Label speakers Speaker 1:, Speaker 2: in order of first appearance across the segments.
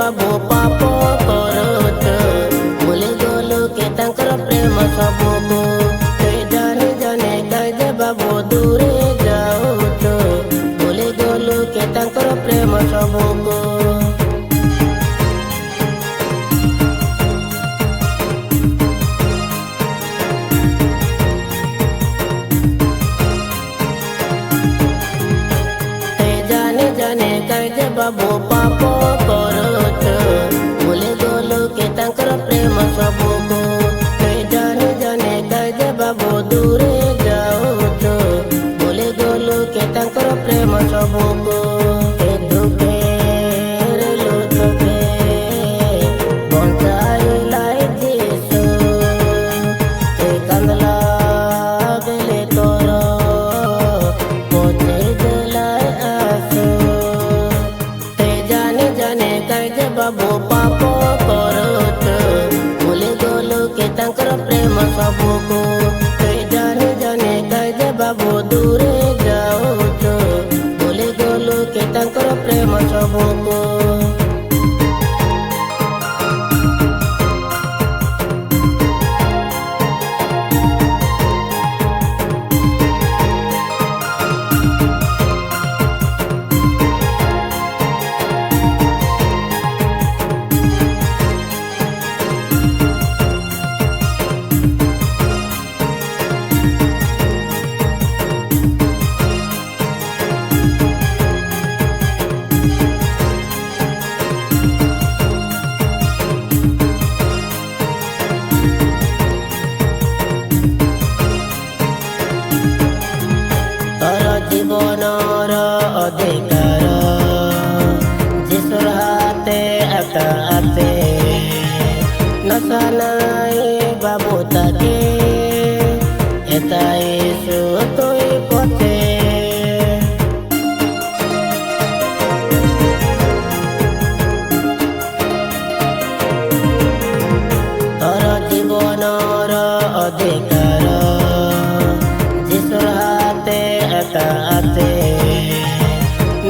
Speaker 1: बाबू पाप करत भूली गलु के तांकर प्रेम सबको जाने जाने कहे बाबू दूरे जाऊत भूली गलु के तांकर प्रेम सबको बाबू पाप करत भूली गलु के तांकर प्रेम सबको जाने जाने कहे बाबू दूरे जाऊत भूली गलु के तांकर प्रेम सबको दुखे बंचाई जीसु कंदला बेले तोर पोते दिलाय आसो बाबू पाप करत भूली गलु के तांकर प्रेम सबको जाने जाने कहे बाबू दूरे जाऊत भूली गलु के तांकर प्रेम सबको जीवनर अधिकार जीशुर हाथे एका आते नशा नाई बाबू ताके एता यीशु तोई पथे तर जीवनर अधिकार जीशुर हाथे एका आते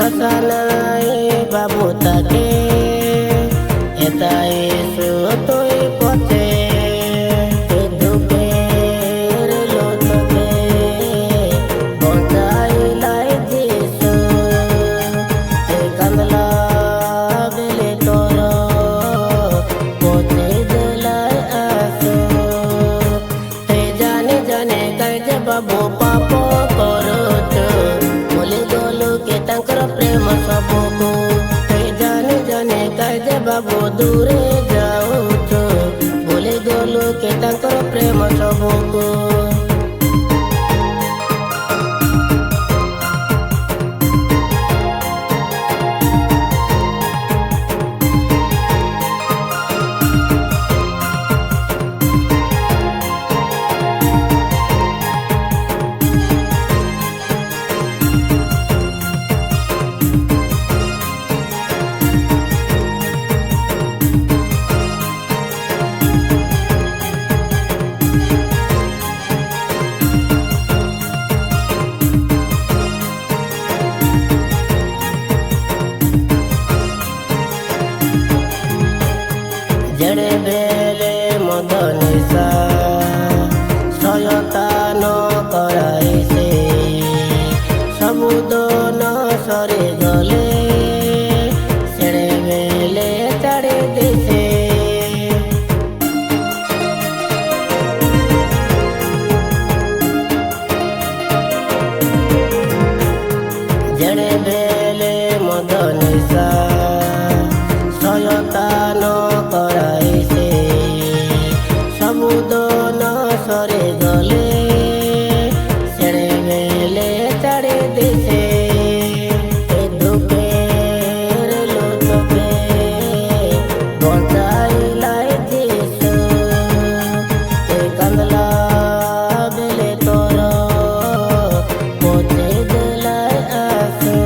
Speaker 1: नशा नाई बाबू ताके एता यीशु तोई पथे दुखे लोटके बंचाई जीसु कंदला बेले तोर पोते दिलाय आसो जाने जाने कहे बाबू पाप करत भूली गलु के तांकर प्रेम सबको जाने जाने कहे बाबू दूरे जाऊत भूली गलु के तांकर प्रेम सबको जड़े बेले मद निशा शयतान कराई से सबुदन सरे गले सेड़े बेले चढ़े दिसे जड़े बेले मद निशा शयतान कराई से सबुदन सरे गले सेड़े बेले चढ़े दिसे दुखे लोटके बंचाई जीसु कंदला बेले तोर पोते दिलाय आसो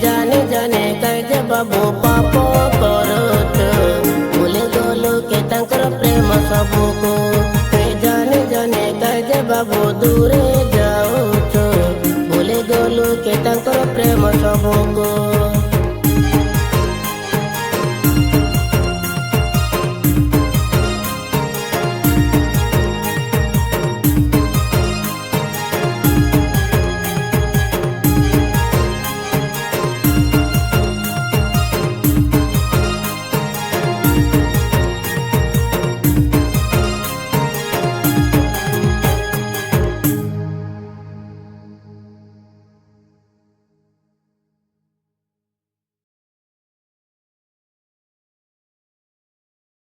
Speaker 1: जाने जाने कहे बाबू पाप करत भूली गलु के तांकर प्रेम सबको जाने जाने कहे बाबू दूर